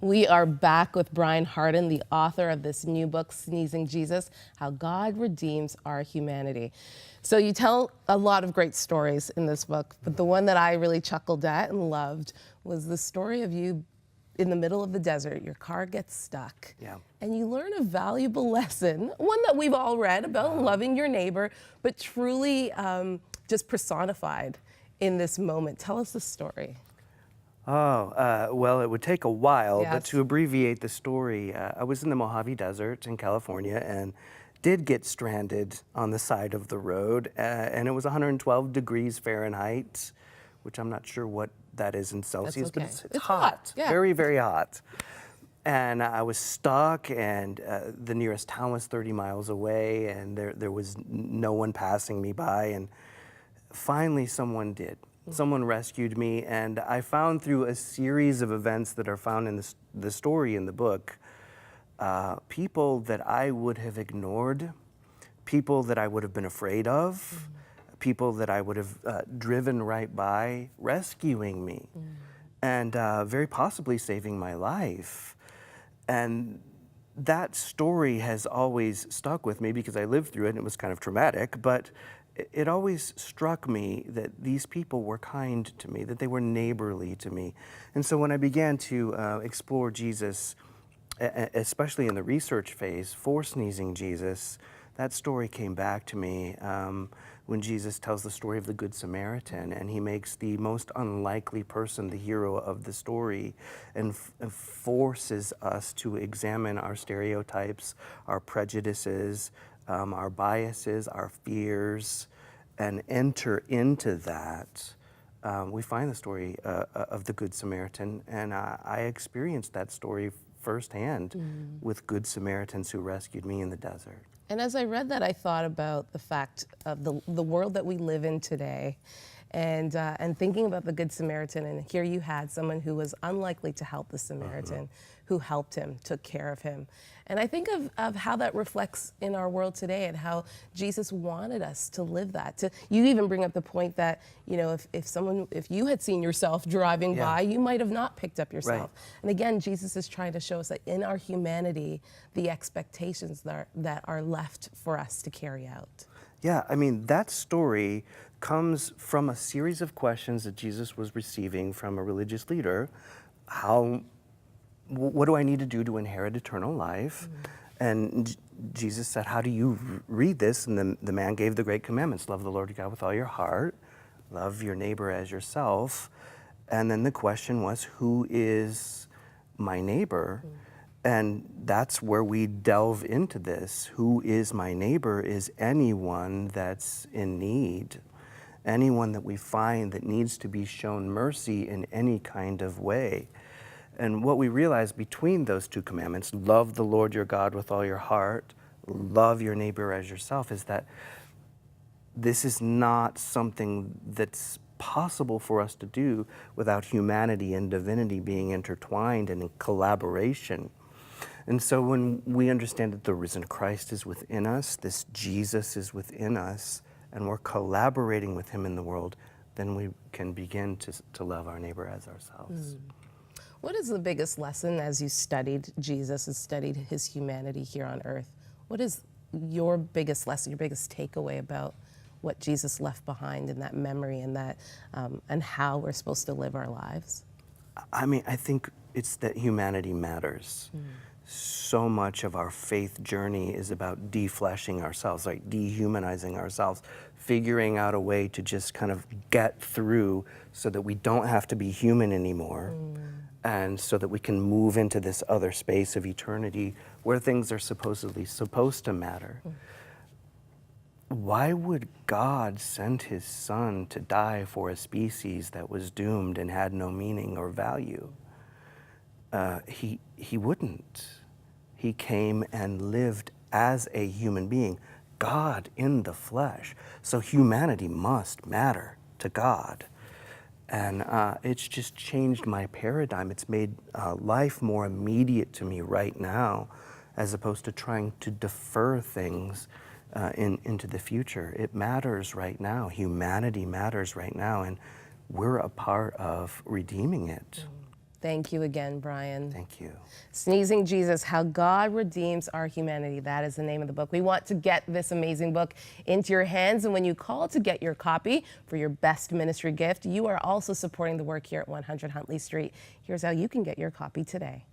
We are back with Brian Hardin, the author of this new book, Sneezing Jesus, How God Redeems Our Humanity. So you tell a lot of great stories in this book, but the one that I really chuckled at and loved was the story of you in the middle of the desert. Your car gets stuck, and you learn a valuable lesson, one that we've all read about loving your neighbor, but truly just personified in this moment. Tell us the story. Well, it would take a while, Yes. but to abbreviate the story, I was in the Mojave Desert in California and did get stranded on the side of the road, and it was 112 degrees Fahrenheit, which I'm not sure what that is in Celsius, okay. but it's hot. Yeah. very, very hot. And I was stuck, and the nearest town was 30 miles away, and there was no one passing me by, and finally someone did. Someone rescued me, and I found through a series of events that are found in the story in the book, people that I would have ignored, people that I would have been afraid of, people that I would have driven right by, rescuing me, and very possibly saving my life. And that story has always stuck with me because I lived through it and it was kind of traumatic, but it always struck me that these people were kind to me, that they were neighborly to me. And so when I began to explore Jesus, especially in the research phase for Sneezing Jesus, that story came back to me when Jesus tells the story of the Good Samaritan, and he makes the most unlikely person the hero of the story and forces us to examine our stereotypes, our prejudices, our biases, our fears, and enter into that. We find the story of the Good Samaritan, and I experienced that story firsthand with Good Samaritans who rescued me in the desert. And as I read that, I thought about the fact of the world that we live in today, and thinking about the Good Samaritan, and here you had someone who was unlikely to help the Samaritan, who helped him, took care of him. And I think of how that reflects in our world today and how Jesus wanted us to live that. You even bring up the point that, you know, if you had seen yourself driving by, you might have not picked up yourself. Right. And again, Jesus is trying to show us that in our humanity, the expectations that are left for us to carry out. Yeah, I mean, that story comes from a series of questions that Jesus was receiving from a religious leader. What do I need to do to inherit eternal life? And Jesus said, how do you read this? And the man gave the great commandments. Love the Lord your God with all your heart. Love your neighbor as yourself. And then the question was, who is my neighbor? And that's where we delve into this. Who is my neighbor is anyone that's in need. Anyone that we find that needs to be shown mercy in any kind of way. And what we realize between those two commandments, love the Lord your God with all your heart, love your neighbor as yourself, is that this is not something that's possible for us to do without humanity and divinity being intertwined and in collaboration. And so when we understand that the risen Christ is within us, this Jesus is within us, and we're collaborating with him in the world, then we can begin to love our neighbor as ourselves. What is the biggest lesson as you studied Jesus and studied his humanity here on earth? What is your biggest lesson, your biggest takeaway about what Jesus left behind in that memory and that and how we're supposed to live our lives? I mean, I think it's that humanity matters. So much of our faith journey is about defleshing ourselves, like dehumanizing ourselves, figuring out a way to just kind of get through so that we don't have to be human anymore. And so that we can move into this other space of eternity where things are supposed to matter. Why would God send his son to die for a species that was doomed and had no meaning or value? He wouldn't. He came and lived as a human being, God in the flesh. So humanity must matter to God. And it's just changed my paradigm. It's made life more immediate to me right now, as opposed to trying to defer things into the future. It matters right now. Humanity matters right now, and we're a part of redeeming it. Thank you again, Brian. Thank you. Sneezing Jesus, How God Redeems Our Humanity. That is the name of the book. We want to get this amazing book into your hands. And when you call to get your copy for your best ministry gift, you are also supporting the work here at 100 Huntley Street. Here's how you can get your copy today.